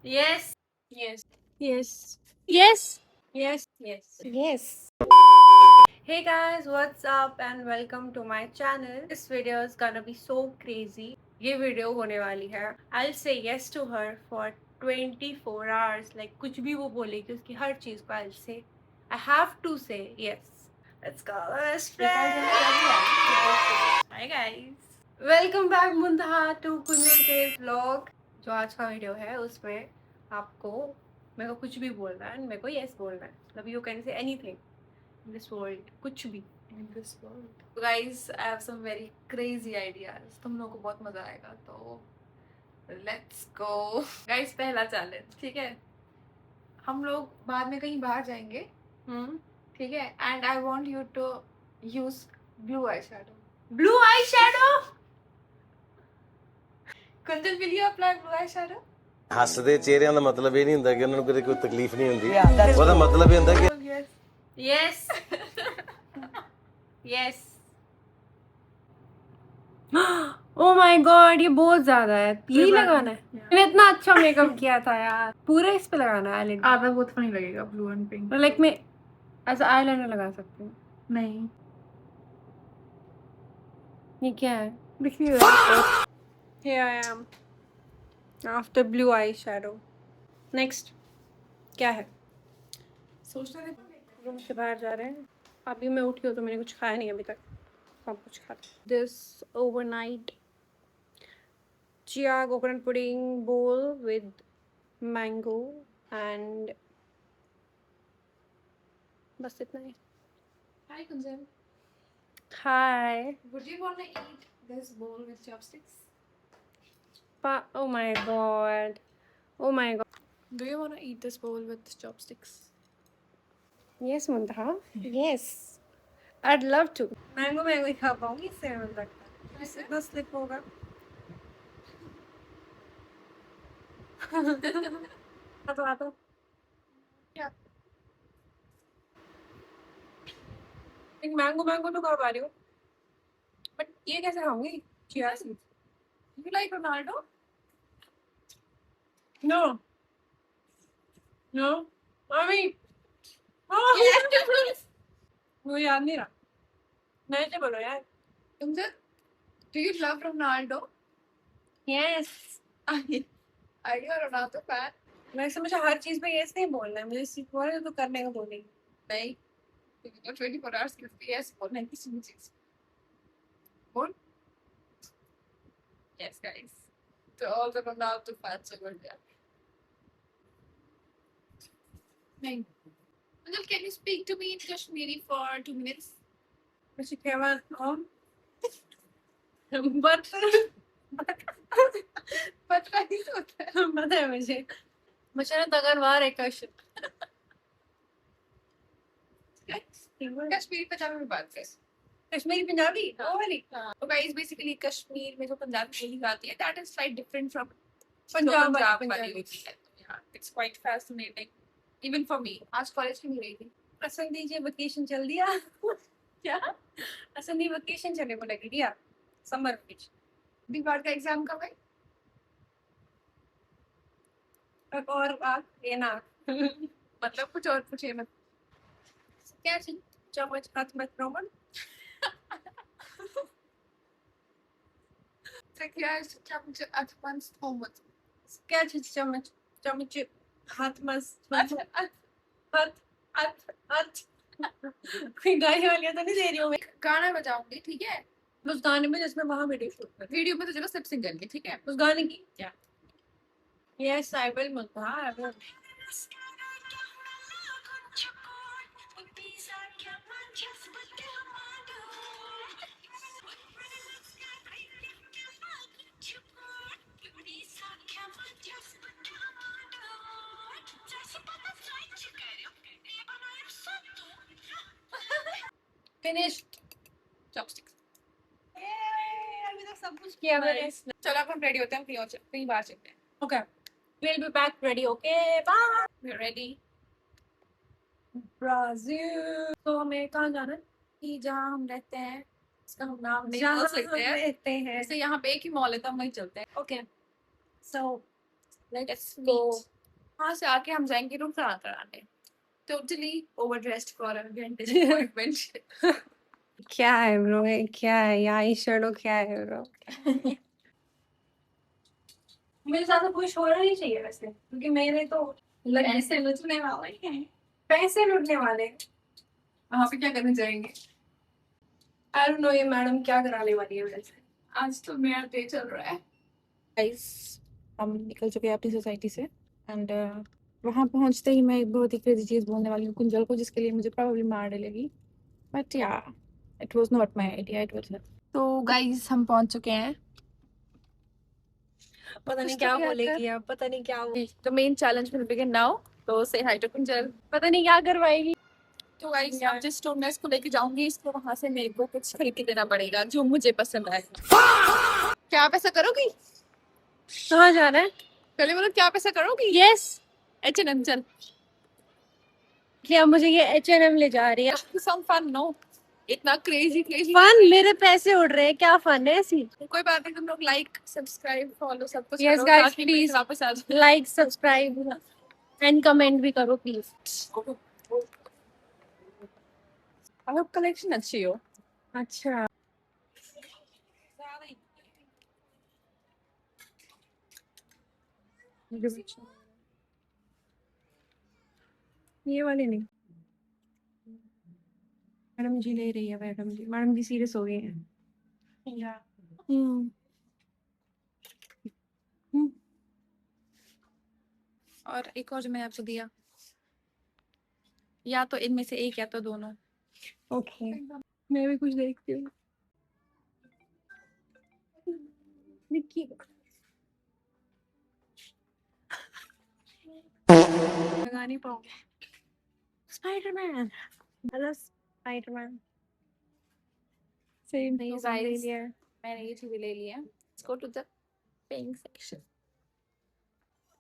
Yes. Yes. Yes. Yes. Yes. Yes. Yes. Hey guys, what's up and welcome to my channel. This video is gonna be so crazy. ये video होने वाली है I'll say yes to her for 24 hours. Like कुछ भी वो बोलेगी उसकी हर चीज को I'll say I have to say yes. Let's go. Let's play. Hi guys. Welcome back Muntaha to Kunjal के vlog. जो आज का वीडियो है उसमें आपको मेरे को कुछ भी बोलना है मेरे को yes बोलना है. मतलब you can say anything in this world. कुछ भी in this world. Guys, I have some very crazy ideas. तुम लोगों को बहुत मजा आएगा तो let's go. Guys, पहला चैलेंज ठीक है. हम लोग बाद में कहीं बाहर जाएंगे. ठीक है. And I want you to use blue eyeshadow. Blue eyeshadow? Kunjal, will you apply blue eyeshadow? ਹੱਸਦੇ ਚਿਹਰਿਆਂ ਦਾ ਮਤਲਬ ਇਹ ਨਹੀਂ ਹੁੰਦਾ ਕਿ ਉਹਨਾਂ ਨੂੰ ਕੋਈ ਤਕਲੀਫ ਨਹੀਂ ਹੁੰਦੀ ਉਹਦਾ ਮਤਲਬ ਇਹ ਹੁੰਦਾ ਕਿ Yes. Yes. Oh my god, ये बहुत ज्यादा है. यही लगाना है. मैंने इतना अच्छा मेकअप किया था यार. पूरा इस पे लगाना है. आधा बहुत फनी लगेगा blue and pink. लाइक मैं ऐसा आईलाइनर लगा सकती हूँ. नहीं. ये क्या है? देखिए. Here I am. After blue eyeshadow. Next. क्या है? सोचना है. रूम से बाहर जा रहे हैं. अभी मैं उठी हूँ तो मैंने कुछ खाया नहीं अभी तक. सब कुछ खा. This overnight chia coconut pudding bowl with mango and बस इतना ही. Hi Kunjal. Hi. Would you want to eat this bowl with chopsticks? Oh my god. Oh my god. Do you want to eat this bowl with chopsticks? Yes, Muntaha. Yes. I'd love to. Mango mango ही खा पाऊंगी इससे मुझे लगता है. इससे इतना slip होगा. तो क्या? एक मैंगो तो खा पा रही हूँ. बट ये कैसे खाऊंगी? Chia seeds. You like Ronaldo? No. No. Mami. मुझे याद नहीं रहा. नए से बोलो यार. Kunjal, do you love Ronaldo? Yes. Are you a Ronaldo fan? वैसे मुझे हर चीज पे यस नहीं बोलना है. मुझे सिर्फ बोलना है तो करने को बोलेगी. नहीं. तो 24 hours के लिए yes बोलना है किसी भी चीज. बोल. Yes, guys. To all the Ronaldo fans over there. नहीं. Kunjal, can you speak to me in Kashmiri for 2 minutes? मुझे केवल बट पता नहीं होता है. पता है मुझे ना तगरवार है कश्मीर. कश्मीरी पंजाबी में बात करें. Kashmiri Punjabi. Oh, really? So guys, basically Kashmir में जो पंजाबी बोली जाती है, that is slight different from Punjab वाली होती है. Yeah, it's quite fascinating, even for me. आज कॉलेज क्यों नहीं गई थी? असं दीजिए वेकेशन चल दिया. क्या? असं दी वेकेशन चले बोला कि दिया समर वेकेशन. दीवार का एग्जाम कब है? और बात ये ना. मतलब कुछ और पूछिए मत. क्या चीज चम्मच हाथ मत रोमन. तो क्या है चम्मच advanced होमवर्क? क्या चीज चम्मच हाथ मत हाथ कोई गाने वाली तो नहीं दे रही हूँ मैं. गाना बजाऊंगी ठीक है. उस गाने में जिसमें वहां वीडियो शूट कर. वीडियो में तो चलो सब सिंग करके ठीक है. उस गाने की क्या? Yes I will Muntaha. I will. Finished. Chopsticks. अभी तक सब कुछ किया मैंने. चलो अब हम रेडी होते हैं कहीं बाहर चलते हैं. Okay. We'll be back ready. Okay. Bye. We're ready. Brazil. तो हमें कहाँ जाना है? कि जहाँ हम रहते हैं इसका हम नाम नहीं जहाँ बोल हम सकते हैं. रहते हैं. जैसे यहाँ पे एक ही मॉल है तो हम वहीं चलते हैं. Okay. So Let's go. meet. वहाँ से आके हम जाएंगे रूम खड़ा कराने। Totally over dressed for dentist appointment. क्या है ब्रो, क्या है ये आई शेडो, क्या है ब्रो? मेरे साथ तो कुछ होना नहीं चाहिए वैसे, क्योंकि मेरे तो पैसे लुटने वाले हैं। पैसे लूटने वाले। वहाँ पे क्या करने जाएंगे? आई डोंट नो ये मैडम क्या कराने वाली है वैसे। आज तो मेरा डे चल रहा है। गाइस, हम निकल चुके हैं अपनी सोसाइटी से एंड वहां पहुंचते ही मैं एक बहुत ही क्रेजी चीज बोलने वाली हूँ कुंजल को, जिसके लिए मुझे प्रॉब्लली मार डालेगी, बट या it was not my idea, it was her. तो गाइस हम पहुंच चुके हैं। पता नहीं कुछ क्या तो क्या बोलेगी अब, पता नहीं क्या तो main challenge will begin now. तो से हाय टू कुंजल। पता नहीं क्या करवाएगी। तो गाइस अब जिस स्टोर में इसको लेके जाऊंगी, इसको वहां से मेरे को कुछ खरीद के देना पड़ेगा जो मुझे पसंद आए। क्या आप ऐसा करोगी? कहाँ जा रहा है? पहले बोलो, क्या आप ऐसा करोगी? यस, H&M चल। क्या मुझे ये H&M ले जा रही है? सम फन नो, इतना क्रेजी क्रेजी फन? मेरे पैसे उड़ रहे हैं, क्या फन है ऐसी? कोई बात नहीं, तुम लोग लाइक सब्सक्राइब फॉलो सब कुछ Yes, करो guys, ताकि please. please वापस आ जाए। लाइक, सब्सक्राइब एंड कमेंट भी करो प्लीज। आई होप कलेक्शन अच्छी हो। अच्छा, ये वाले नहीं। मैडम जी ले रही है, मैडम जी सीरियस हो गई हैं। हम्म और एक और जो मैंने आपको दिया, या तो इनमें से एक या तो दोनों। ओके, मैं भी कुछ देखती हूँ। निक्की लगा नहीं पाऊंगी। Spiderman, hello Spiderman. सेम नहीं ले guys, लिया है। मैंने ये चीजें ले ली है। Let's go to the paying section.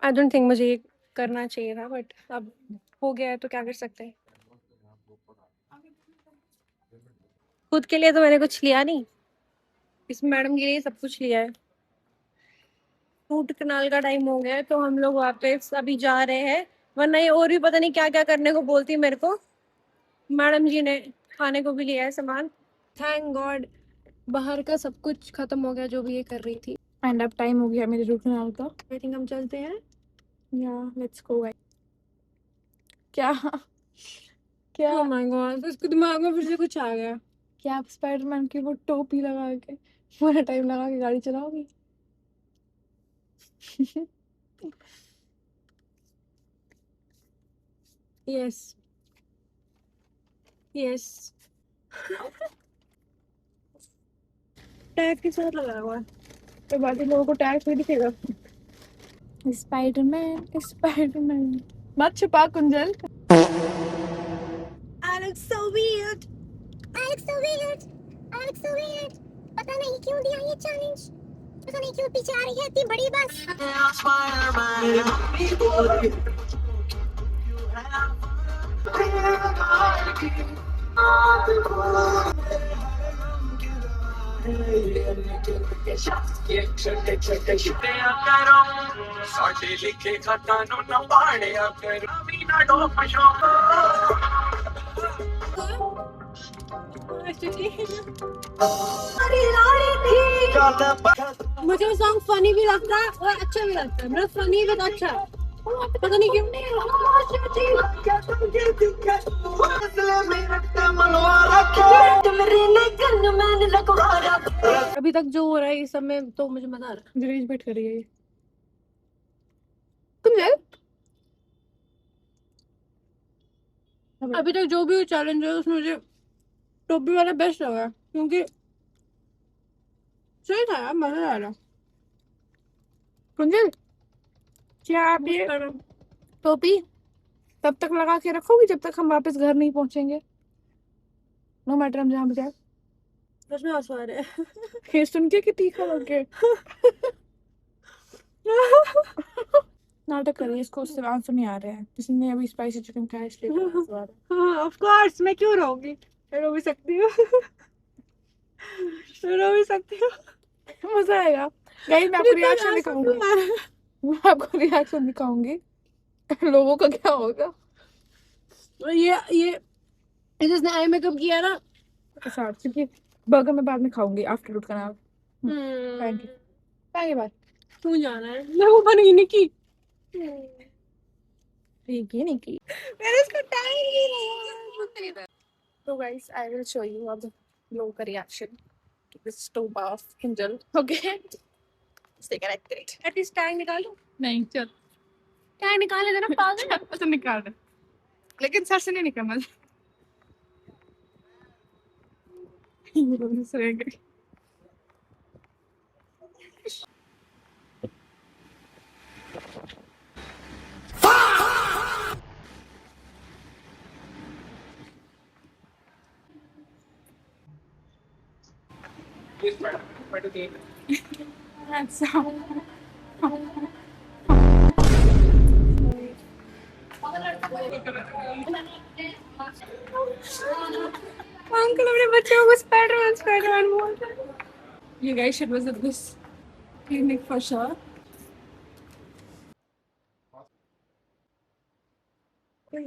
I don't think मुझे ये करना चाहिए था, बट अब हो गया है तो क्या कर सकते हैं। खुद के लिए तो मैंने कुछ लिया नहीं, इस मैडम के लिए सब कुछ लिया है। रूट कनाल का टाइम हो गया है तो हम लोग वापस अभी जा रहे हैं, वरना ये और भी पता नहीं क्या क्या करने को बोलती मेरे को। मैडम जी ने खाने को भी लिया है सामान। थैंक गॉड बाहर का सब कुछ खत्म हो गया जो भी ये कर रही थी। एंड अब टाइम हो गया मेरे रूट कनाल का। आई थिंक हम चलते हैं। या लेट्स गो। क्या क्या ओह माय गॉड, उसके दिमाग में फिर से कुछ आ गया। क्या आप स्पाइडरमैन की वो टोपी लगा के पूरा टाइम लगा के गाड़ी चलाओगी? यस यस, टैग के साथ लगा हुआ है तो बाकी लोगों को टैग भी दिखेगा। Spiderman Spiderman. मत छुपा Kunjal. I look so weird. पता नहीं क्यों दिया ये चैलेंज, पता नहीं क्यों पीछे आ रही है इतनी बड़ी बस। ਸਾਡੇ ਲਿਖੇ ਖਾਤਾਂ ਨੂੰ ਨਾ ਪਾੜਿਆ ਕਰ ਵੀ ਨਾ ਡੋਪ मुझे सॉन्ग फनी भी लगता है और अच्छा भी लगता है। मतलब फनी भी अच्छा, पता नहीं क्यों। अभी तक जो हो रहा है इस सब में तो मुझे मजा आ रहा है। रेज बैठ कर रही है ये। कुंजल अभी तक जो भी चैलेंज है उसमें मुझे टोपी वाला बेस्ट लगा, क्योंकि सही था यार, मजा आ रहा। कुंजल क्या आप ये टोपी तब तक लगा के रखोगी जब तक हम वापस घर नहीं पहुंचेंगे? नो मैटर हम जहाँ भी जाए। सच में आंसू आ रहे हैं। ये सुन के कि तीखा लग गया। नाटक कर रही है, इसको उससे आंसू नहीं आ रहे हैं। किसी ने अभी स्पाइसी चिकन खाया इसलिए आंसू आ रहा है। ऑफ कोर्स, मैं क्यों रहूंगी, मैं रो भी सकती हूँ। मैं रो भी सकती हूँ। मजा आएगा। गाइस मैं आपको रिएक्शन दिखाऊंगी, मैं आपको रिएक्शन दिखाऊंगी। लोगों का क्या होगा? ये जिसने आई मेकअप किया ना साथ, क्योंकि बर्गर मैं बाद में खाऊंगी आफ्टर रूट का नाम खाएंगे खाएंगे बाद। तू जाना है मैं वो बनेगी निकी। ठीक है नहीं की। मैंने इसको टाइम नहीं लगा। So guys, I will show you how the local reaction to this stove of Kindle. Okay, stay connected. At least time निकालो। नहीं चल टाइम निकाले देना पागल। तो निकाल दे, लेकिन सर से नहीं निकलना। ये दोनों सरेंगे। That's how. अंकल अपने बच्चों को स्पाइडरमैन बोलते हैं। You guys should visit this clinic for sure.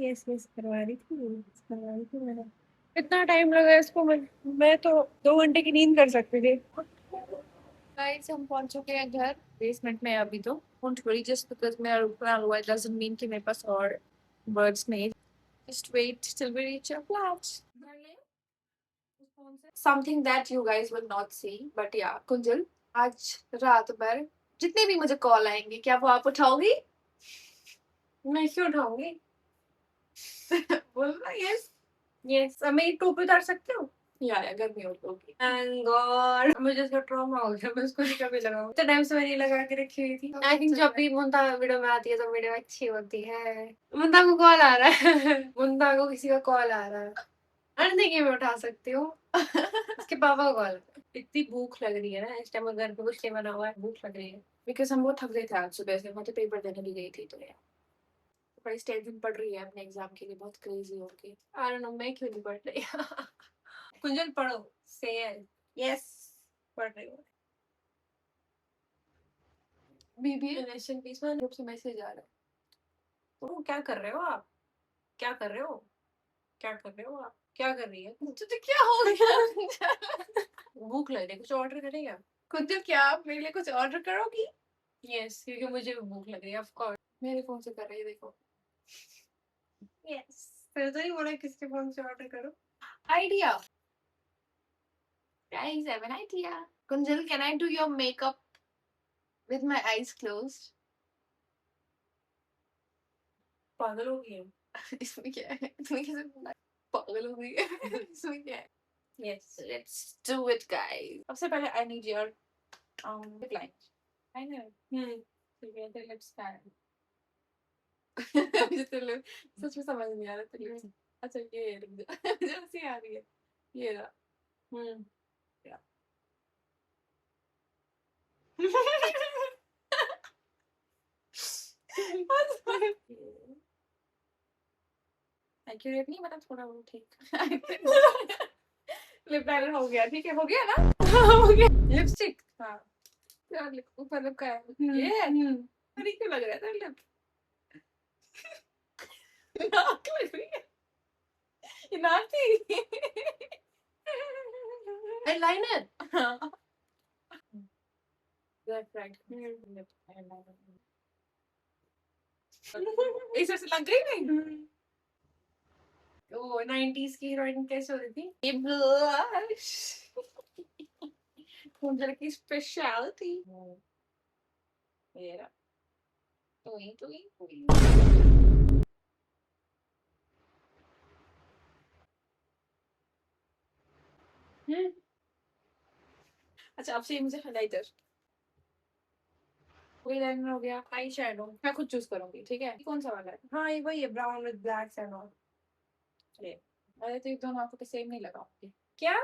Yes yes करवा रही थी मैंने। इतना टाइम लगा इसको। मैं तो 2 घंटे की नींद कर सकती थी। गाइस हम पहुंच चुके हैं घर, बेसमेंट में अभी तो। डोंट वरी, जस्ट बिकॉज मेरा रूम प्लान हुआ है डजंट मीन कि मेरे पास और बर्ड्स नहीं। Just wait till we reach our flat. Something that you guys will not see, but yeah Kunjal आज रात भर जितने भी मुझे कॉल आएंगे, क्या वो आप उठाओगी? मैं क्यों उठाऊंगी? बोलना यस। यस अब मेरी टोपी उतार सकते हो? या गर्मी होगी। Thank God, मुझे इसका ट्रॉमा हो गया। मैं इसको नहीं कभी लगाऊं। इतने टाइम से मैंने लगा के रखी हुई थी। आई थिंक जब भी मुंता वीडियो में आती है तो वीडियो अच्छी होती है। मुंता को कॉल आ रहा है। मुंता को किसी का कॉल आ रहा है। अनथिंक मैं उठा सकती हूँ। इसके पापा को कॉल। इतनी भूख लग रही है ना इस टाइम, घर पे कुछ नहीं बना हुआ है, भूख लग रही है। बिकॉज हम बहुत थक गए थे आज सुबह से, मैं तो पेपर देने भी गई थी तो यार बड़ी टेंशन पड़ रही है अपने एग्जाम के लिए, बहुत क्रेजी हो गई। आई डोंट नो मैं क्यों नहीं पढ़ रही। कुंजल पढ़ो। से यस पढ़ रही हूँ। बीबी रिलेशन पीस में ग्रुप से मैसेज आ रहा है। तो क्या कर रहे हो आप? क्या कर रहे हो? क्या कर रहे हो आप? क्या कर रही है? तुझे क्या हो गया? भूख लग रही है, कुछ ऑर्डर करेगा? कुछ क्या आप मेरे लिए कुछ ऑर्डर करोगी? यस क्योंकि मुझे भी भूख लग रही है ऑफ कोर्स। मेरे फोन से कर रही है देखो। यस फिर तो नहीं बोला किसके फोन से ऑर्डर करो। Idea guys, I have an idea. Kunjal, can I do your makeup with my eyes closed? पागल हो गई है। इसमें क्या है? इसमें कैसे पागल हो गई है? इसमें क्या है? Yes Let's do it, guys. सबसे पहले I need your lip line. I know. ठीक है, तेरे lips का है। मुझे तेरे lips सच में समझ नहीं आ रहा तेरे lips। अच्छा ये रुक जा, मुझे हंसी आ रही है। ये रहा। एक्यूरेट नहीं, मतलब थोड़ा वो ठीक। लिप लाइनर हो गया, ठीक है, हो गया ना? हो गया। लिपस्टिक। हाँ यार ऊपर लिप का है ये। अरे क्यों लग रहा है तेरा लिप? नाक लग रही है, ये नाक थी। आईलाइनर। हाँ लेफ्ट राइट लिप आईलाइनर इस वजह से लग गई नहीं। ओ 90s की हीरोइन कैसे हो रही थी? ये ब्लश कुंजल की स्पेशलिटी। ये रहा टुई। अच्छा अब से मुझे हाइलाइटर कोई लाइनर हो गया। Eye shadow. मैं खुद चूज करूंगी, ठीक है? कौन सा वाला है? हाँ ये वही है, brown with black and all. अरे तो ये दोनों आंखों पे सेम नहीं लगाऊंगी क्या?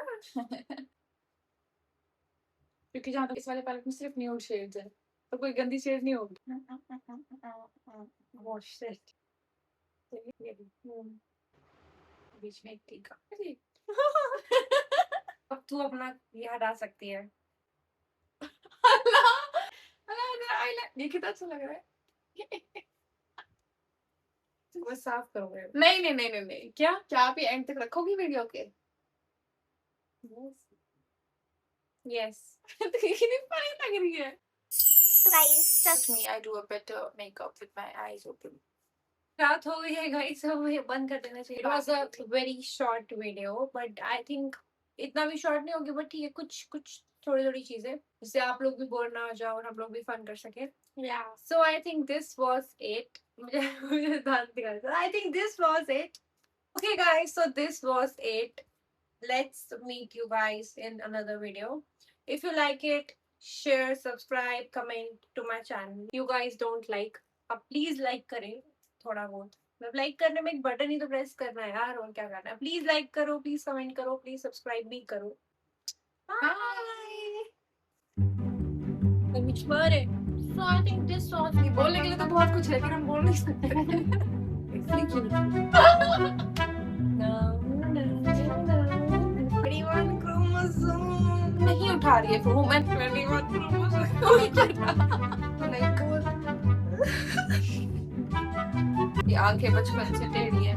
क्योंकि जहाँ तक इस वाले पैलेट में सिर्फ न्यूड शेड्स है, तो कोई गंदी शेड नहीं होगी। Oh shit. बीच में एक टीका। अब तू अपना ये हटा सकती है। ये कितना अच्छा लग रहा है। मैं साफ करूंगा। नहीं नहीं नहीं नहीं नहीं, क्या? क्या आप ये एंड तक रखोगी वीडियो के? यस। कितनी फनी लग रही है। So guys, trust Me, I do a better makeup with my eyes open. रात हो गई है गाइस, हमें ये बंद कर देना चाहिए। It was a very short video, but I think इतना भी शॉर्ट नहीं होगी, बट ठीक है, कुछ कुछ थोड़ी थोड़ी चीजें जिससे आप लोग भी बोर ना हो जाओ और हम लोग भी फन कर सके। yeah. So I think this was it. मुझे दांत दिखा था। I think this was it. Okay guys, so this was it. Let's meet you guys in another video. If you like it, share, subscribe, comment to my channel. You guys don't like, अब please like करें थोड़ा बहुत। मतलब like करने में एक button ही तो press करना है यार, और क्या करना है। प्लीज लाइक करो, प्लीज कमेंट करो, प्लीज सब्सक्राइब भी करो। Bye. Which were it? So I think this was ये बोलने के लिए तो बहुत कुछ है, लेकिन हम बोल नहीं सकते। नहीं उठा रही है वो, मैं 21 क्रोमोसोम। ये आंखें बचपन से टेढ़ी है।